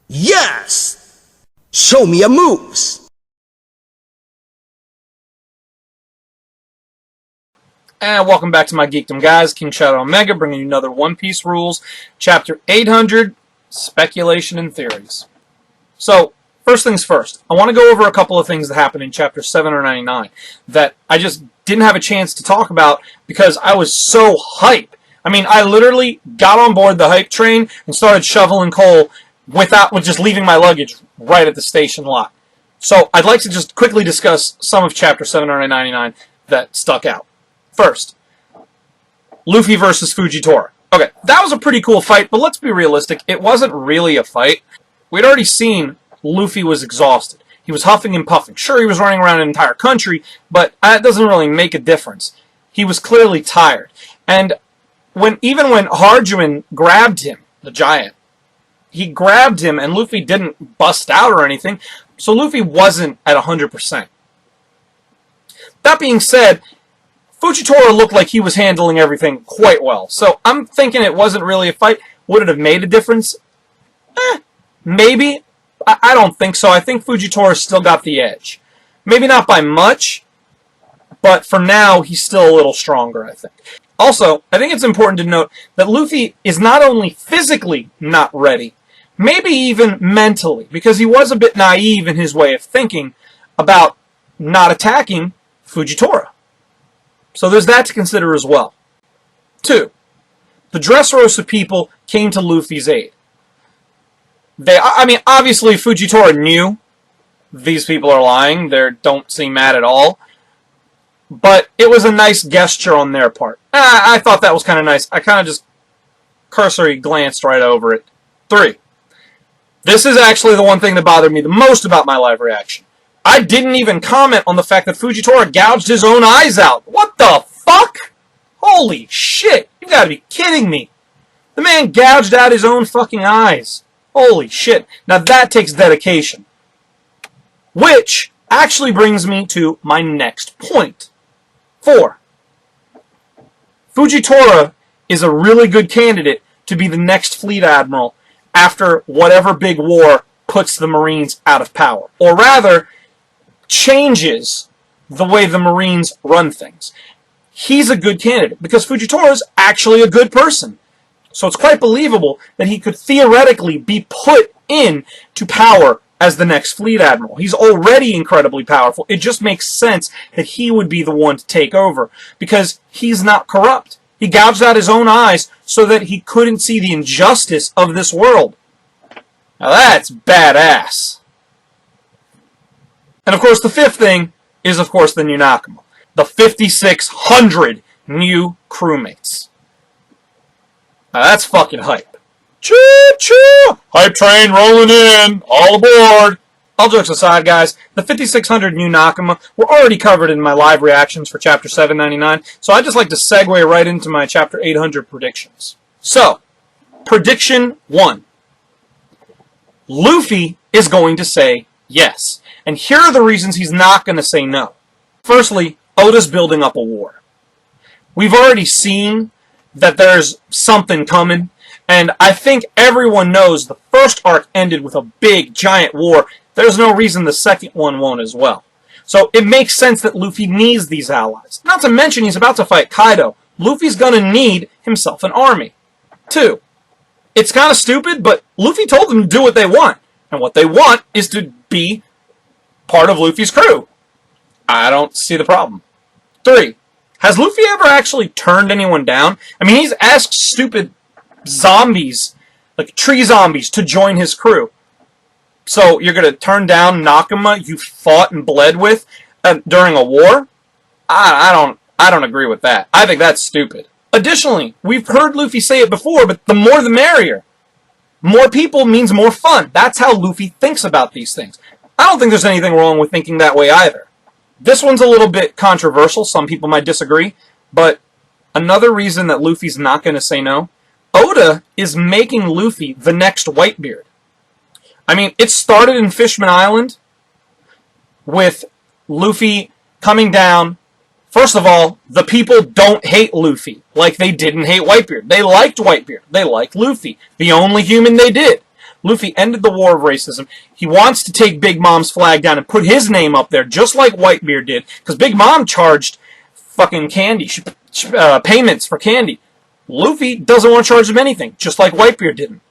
Yes! Show me your moves! And welcome back to my geekdom, guys. King Shadow Omega, bringing you another One Piece rules, chapter 800, Speculation and Theories. So, first things first, I want to go over a couple of things that happened in chapter 799 that I just didn't have a chance to talk about because I was so hype. I mean, I literally got on board the hype train and started shoveling coal with just leaving my luggage right at the station lot. So, I'd like to just quickly discuss some of chapter 799 that stuck out. First, Luffy versus Fujitora. Okay, that was a pretty cool fight, but let's be realistic. It wasn't really a fight. We'd already seen Luffy was exhausted. He was huffing and puffing. Sure, he was running around an entire country, but that doesn't really make a difference. He was clearly tired. And even when Harjuin grabbed him, the giant, he grabbed him and Luffy didn't bust out or anything, so Luffy wasn't at 100%. That being said, Fujitora looked like he was handling everything quite well. So I'm thinking it wasn't really a fight. Would it have made a difference? Maybe. I don't think so. I think Fujitora still got the edge. Maybe not by much, but for now, he's still a little stronger, I think. Also, I think it's important to note that Luffy is not only physically not ready, maybe even mentally, because he was a bit naive in his way of thinking about not attacking Fujitora. So there's that to consider as well. 2. The Dressrosa people came to Luffy's aid. Obviously Fujitora knew these people are lying. They don't seem mad at all. But it was a nice gesture on their part. I thought that was kind of nice. I kind of just cursory glanced right over it. 3. This is actually the one thing that bothered me the most about my live reaction. I didn't even comment on the fact that Fujitora gouged his own eyes out. What the fuck? Holy shit. You gotta be kidding me. The man gouged out his own fucking eyes. Holy shit. Now that takes dedication. Which actually brings me to my next point. 4. Fujitora is a really good candidate to be the next fleet admiral after whatever big war puts the Marines out of power. Or rather, changes the way the Marines run things. He's a good candidate because Fujitora is actually a good person. So it's quite believable that he could theoretically be put into power as the next fleet admiral. He's already incredibly powerful. It just makes sense that he would be the one to take over because he's not corrupt. He gouged out his own eyes so that he couldn't see the injustice of this world. Now that's badass. And of course, the 5th thing is, of course, the new Nakama. The 5,600 new crewmates. Now that's fucking hype. Choo-choo! Hype train rolling in. All aboard. All jokes aside, guys, the 5,600 new Nakama were already covered in my live reactions for Chapter 799, so I'd just like to segue right into my Chapter 800 predictions. So, prediction 1. Luffy is going to say yes. And here are the reasons he's not going to say no. Firstly, Oda's building up a war. We've already seen that there's something coming, and I think everyone knows the first arc ended with a big, giant war. There's no reason the second one won't as well. So it makes sense that Luffy needs these allies. Not to mention he's about to fight Kaido. Luffy's going to need himself an army. 2. It's kind of stupid, but Luffy told them to do what they want. And what they want is to be part of Luffy's crew. I don't see the problem. 3. Has Luffy ever actually turned anyone down? I mean, he's asked stupid zombies, like tree zombies, to join his crew. So you're going to turn down Nakama you fought and bled with during a war? I don't agree with that. I think that's stupid. Additionally, we've heard Luffy say it before, but the more the merrier. More people means more fun. That's how Luffy thinks about these things. I don't think there's anything wrong with thinking that way either. This one's a little bit controversial. Some people might disagree. But another reason that Luffy's not going to say no, Oda is making Luffy the next Whitebeard. I mean, it started in Fishman Island with Luffy coming down. First of all, the people don't hate Luffy like they didn't hate Whitebeard. They liked Whitebeard. They liked Luffy. The only human they did. Luffy ended the war of racism. He wants to take Big Mom's flag down and put his name up there, just like Whitebeard did, because Big Mom charged fucking candy, payments for candy. Luffy doesn't want to charge them anything, just like Whitebeard didn't.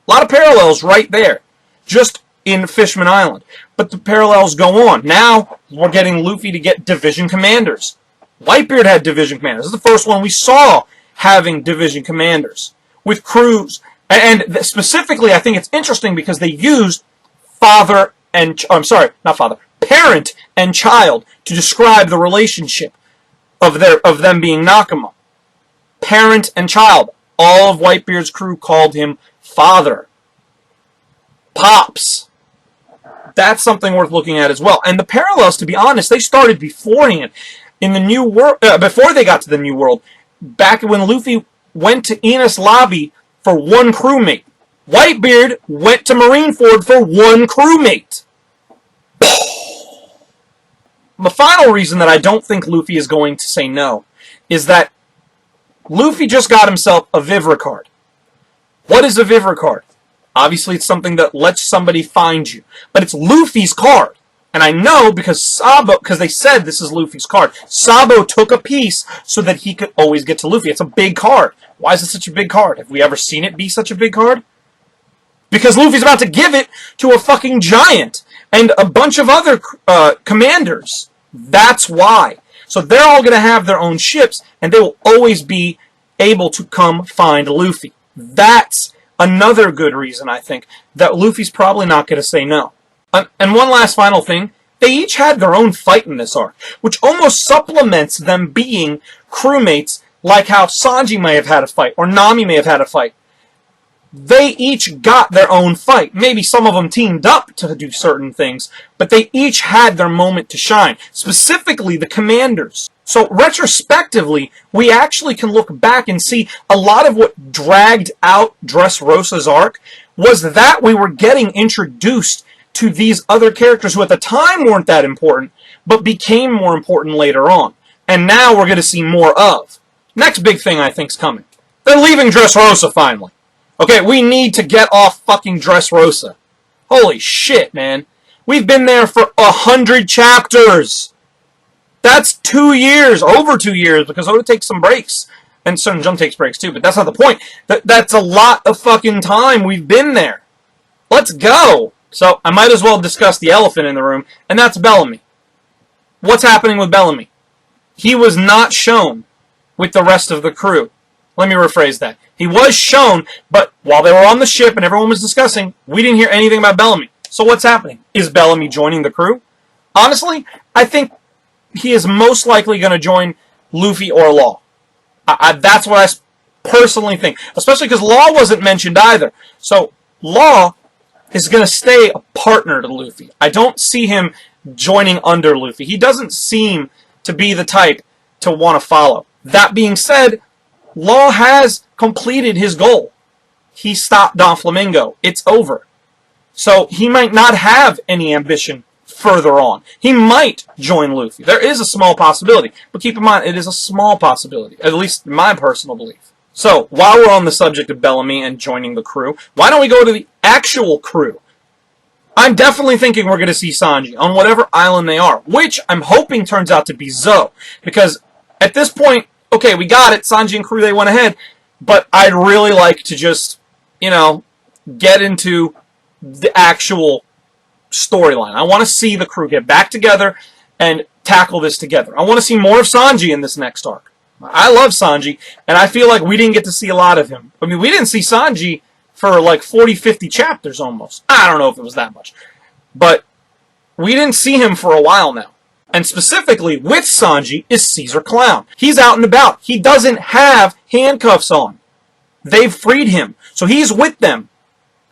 A lot of parallels right there, just in Fishman Island. But the parallels go on. Now, we're getting Luffy to get division commanders. Whitebeard had division commanders. This is the first one we saw having division commanders. With crews. And specifically, I think it's interesting because they used parent and child to describe the relationship of them being Nakama. Parent and child. All of Whitebeard's crew called him father. Pops. That's something worth looking at as well. And the parallels, to be honest, they started beforehand. In the New World, before they got to the New World, back when Luffy went to Enos Lobby for one crewmate. Whitebeard went to Marineford for one crewmate. The final reason that I don't think Luffy is going to say no is that Luffy just got himself a Vivre card. What is a Vivre card? Obviously, it's something that lets somebody find you. But it's Luffy's card. And I know because they said this is Luffy's card. Sabo took a piece so that he could always get to Luffy. It's a big card. Why is it such a big card? Have we ever seen it be such a big card? Because Luffy's about to give it to a fucking giant and a bunch of other commanders. That's why. So they're all going to have their own ships, and they will always be able to come find Luffy. That's another good reason, I think, that Luffy's probably not going to say no. And one last final thing, they each had their own fight in this arc, which almost supplements them being crewmates, like how Sanji may have had a fight, or Nami may have had a fight. They each got their own fight. Maybe some of them teamed up to do certain things, but they each had their moment to shine, specifically the commanders. So retrospectively, we actually can look back and see a lot of what dragged out Dressrosa's arc was that we were getting introduced to these other characters who at the time weren't that important, but became more important later on. And now we're going to see more of. Next big thing I think's coming. They're leaving Dressrosa finally. Okay, we need to get off fucking Dressrosa. Holy shit, man. We've been there for 100 chapters. That's 2 years, over 2 years, because Oda takes some breaks. And Sudden Jump takes breaks too, but that's not the point. That's a lot of fucking time we've been there. Let's go. So, I might as well discuss the elephant in the room, and that's Bellamy. What's happening with Bellamy? He was not shown with the rest of the crew. Let me rephrase that. He was shown, but while they were on the ship and everyone was discussing, we didn't hear anything about Bellamy. So what's happening? Is Bellamy joining the crew? Honestly, I think he is most likely going to join Luffy or Law. That's what I personally think. Especially because Law wasn't mentioned either. So, Law is going to stay a partner to Luffy. I don't see him joining under Luffy. He doesn't seem to be the type to want to follow. That being said, Law has completed his goal. He stopped Doflamingo. It's over. So he might not have any ambition further on. He might join Luffy. There is a small possibility. But keep in mind, it is a small possibility. At least in my personal belief. So, while we're on the subject of Bellamy and joining the crew, why don't we go to the actual crew? I'm definitely thinking we're going to see Sanji on whatever island they are, which I'm hoping turns out to be Zou. Because at this point, okay, we got it, Sanji and crew, they went ahead, but I'd really like to just, get into the actual storyline. I want to see the crew get back together and tackle this together. I want to see more of Sanji in this next arc. I love Sanji, and I feel like we didn't get to see a lot of him. I mean, we didn't see Sanji for like 40, 50 chapters almost. I don't know if it was that much. But we didn't see him for a while now. And specifically, with Sanji, is Caesar Clown. He's out and about. He doesn't have handcuffs on. They've freed him. So he's with them.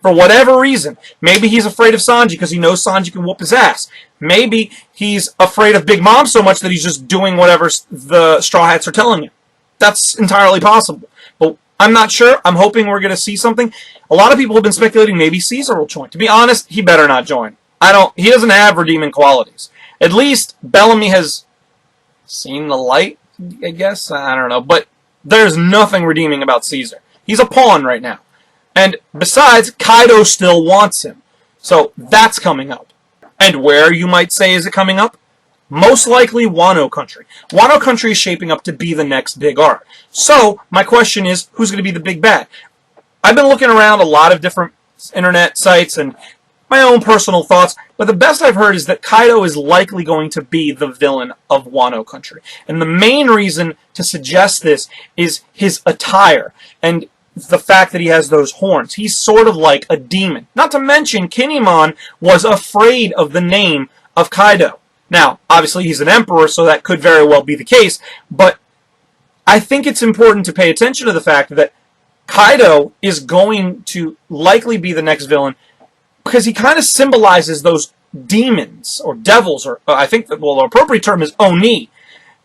For whatever reason. Maybe he's afraid of Sanji because he knows Sanji can whoop his ass. Maybe he's afraid of Big Mom so much that he's just doing whatever the Straw Hats are telling him. That's entirely possible. But I'm not sure. I'm hoping we're going to see something. A lot of people have been speculating maybe Caesar will join. To be honest, he better not join. He doesn't have redeeming qualities. At least Bellamy has seen the light, I guess. I don't know. But there's nothing redeeming about Caesar. He's a pawn right now. And besides, Kaido still wants him. So that's coming up. And where, you might say, is it coming up? Most likely Wano Country. Wano Country is shaping up to be the next big arc. So, my question is, who's going to be the big bad? I've been looking around a lot of different internet sites and my own personal thoughts, but the best I've heard is that Kaido is likely going to be the villain of Wano Country. And the main reason to suggest this is his attire and the fact that he has those horns. He's sort of like a demon. Not to mention, Kinemon was afraid of the name of Kaido. Now, obviously he's an emperor, so that could very well be the case, but I think it's important to pay attention to the fact that Kaido is going to likely be the next villain because he kind of symbolizes those demons or devils, or I think that, well, the appropriate term is Oni,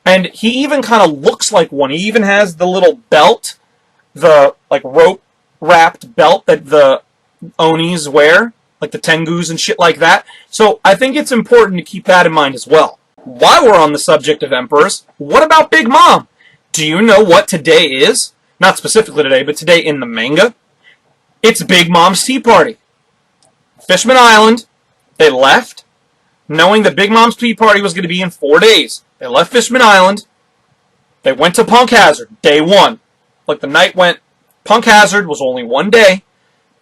and he even kind of looks like one. He even has the little belt, the like rope-wrapped belt that the Onis wear, like the Tengus and shit like that. So I think it's important to keep that in mind as well. While we're on the subject of emperors, what about Big Mom? Do you know what today is? Not specifically today, but today in the manga. It's Big Mom's tea party. Fishman Island, they left, knowing that Big Mom's tea party was going to be in 4 days. They left Fishman Island. They went to Punk Hazard, day 1. Like the night went, Punk Hazard was only 1 day.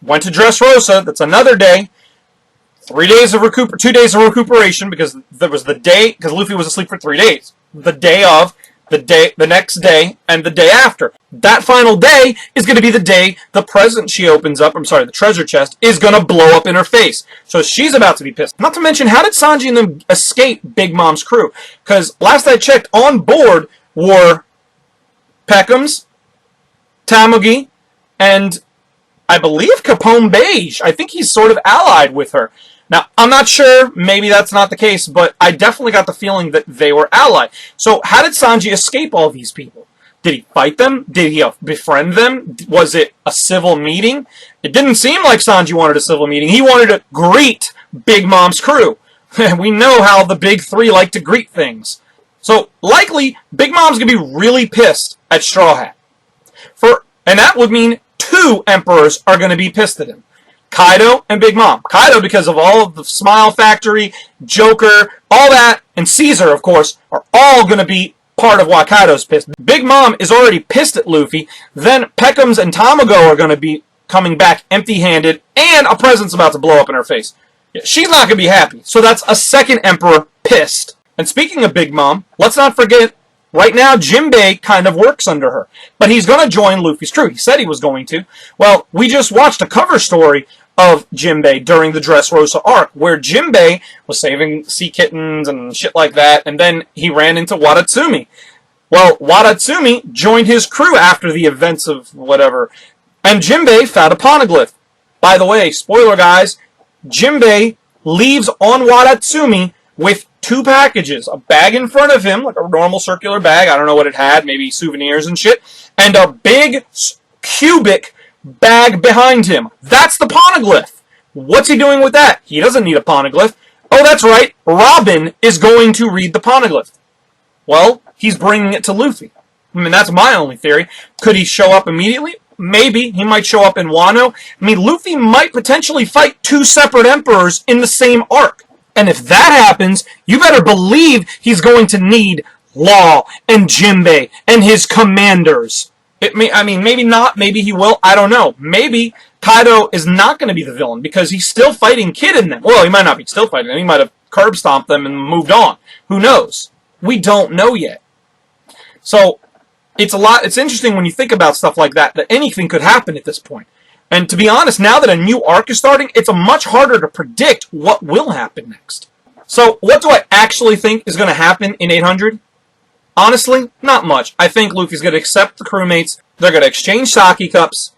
Went to Dressrosa, that's another day. 2 days of recuperation because there was the day, because Luffy was asleep for 3 days. The day of, the next day, and the day after. That final day is going to be the day the present she opens up, the treasure chest, is going to blow up in her face. So she's about to be pissed. Not to mention, how did Sanji and them escape Big Mom's crew? Because last I checked, on board were Peckham's, Tamugi, and I believe Capone Beige. I think he's sort of allied with her. Now, I'm not sure, maybe that's not the case, but I definitely got the feeling that they were allied. So, how did Sanji escape all these people? Did he fight them? Did he befriend them? Was it a civil meeting? It didn't seem like Sanji wanted a civil meeting. He wanted to greet Big Mom's crew. We know how the big three like to greet things. So, likely, Big Mom's going to be really pissed at Straw Hat. And that would mean 2 emperors are going to be pissed at him. Kaido and Big Mom. Kaido, because of all of the Smile Factory, Joker, all that, and Caesar, of course, are all going to be part of why Kaido's pissed. Big Mom is already pissed at Luffy. Then Peckham's and Tamago are going to be coming back empty-handed, and a present's about to blow up in her face. Yeah, she's not going to be happy. So that's a second emperor pissed. And speaking of Big Mom, let's not forget, right now, Jinbei kind of works under her. But he's going to join Luffy's crew. He said he was going to. Well, we just watched a cover story of Jinbei during the Dressrosa arc, where Jinbei was saving sea kittens and shit like that, and then he ran into Wadatsumi. Well, Wadatsumi joined his crew after the events of whatever, and Jinbei found a poneglyph. By the way, spoiler guys, Jinbei leaves on Wadatsumi with 2 packages. A bag in front of him, like a normal circular bag, I don't know what it had, maybe souvenirs and shit, and a big cubic bag behind him. That's the poneglyph. What's he doing with that? He doesn't need a poneglyph. Oh, that's right, Robin is going to read the poneglyph. Well, he's bringing it to Luffy. I mean, that's my only theory. Could he show up immediately? Maybe. He might show up in Wano. I mean, Luffy might potentially fight 2 separate emperors in the same arc. And if that happens, you better believe he's going to need Law and Jinbei and his commanders. Maybe not, maybe he will, I don't know. Maybe Kaido is not going to be the villain because he's still fighting Kid in them. Well, he might not be still fighting them. He might have curb stomped them and moved on. Who knows? We don't know yet. So, it's interesting when you think about stuff like that anything could happen at this point. And to be honest, now that a new arc is starting, it's much harder to predict what will happen next. So, what do I actually think is going to happen in 800? Honestly, not much. I think Luffy's going to accept the crewmates. They're going to exchange sake cups.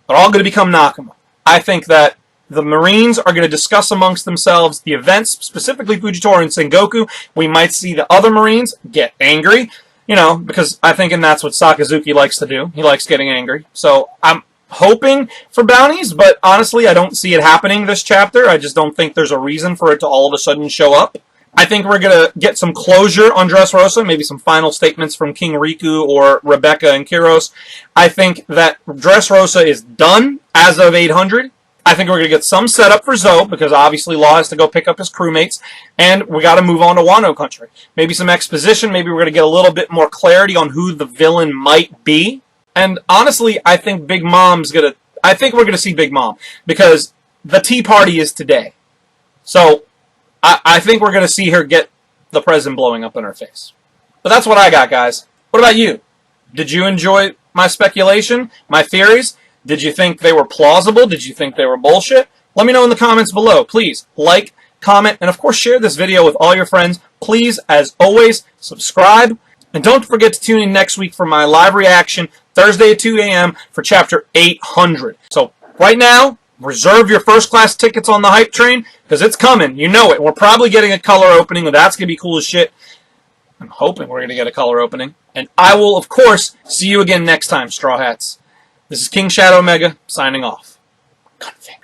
They're all going to become Nakama. I think that the Marines are going to discuss amongst themselves the events, specifically Fujitora and Sengoku. We might see the other Marines get angry, because I think that's what Sakazuki likes to do. He likes getting angry. So I'm hoping for bounties, but honestly, I don't see it happening this chapter. I just don't think there's a reason for it to all of a sudden show up. I think we're going to get some closure on Dressrosa, maybe some final statements from King Riku or Rebecca and Kyros. I think that Dressrosa is done as of 800. I think we're going to get some setup for Zoe, because obviously Law has to go pick up his crewmates, and we got to move on to Wano Country. Maybe some exposition, maybe we're going to get a little bit more clarity on who the villain might be. And honestly, I think Big Mom's going to... I think we're going to see Big Mom, because the tea party is today. So I think we're going to see her get the present blowing up in her face. But that's what I got, guys. What about you? Did you enjoy my speculation, my theories? Did you think they were plausible? Did you think they were bullshit? Let me know in the comments below. Please like, comment, and of course share this video with all your friends. Please, as always, subscribe. And don't forget to tune in next week for my live reaction, Thursday at 2 a.m. for Chapter 800. So right now, reserve your first class tickets on the hype train, because it's coming. You know it. We're probably getting a color opening, and that's going to be cool as shit. I'm hoping we're going to get a color opening. And I will, of course, see you again next time, Straw Hats. This is King Shadow Mega, signing off. Config.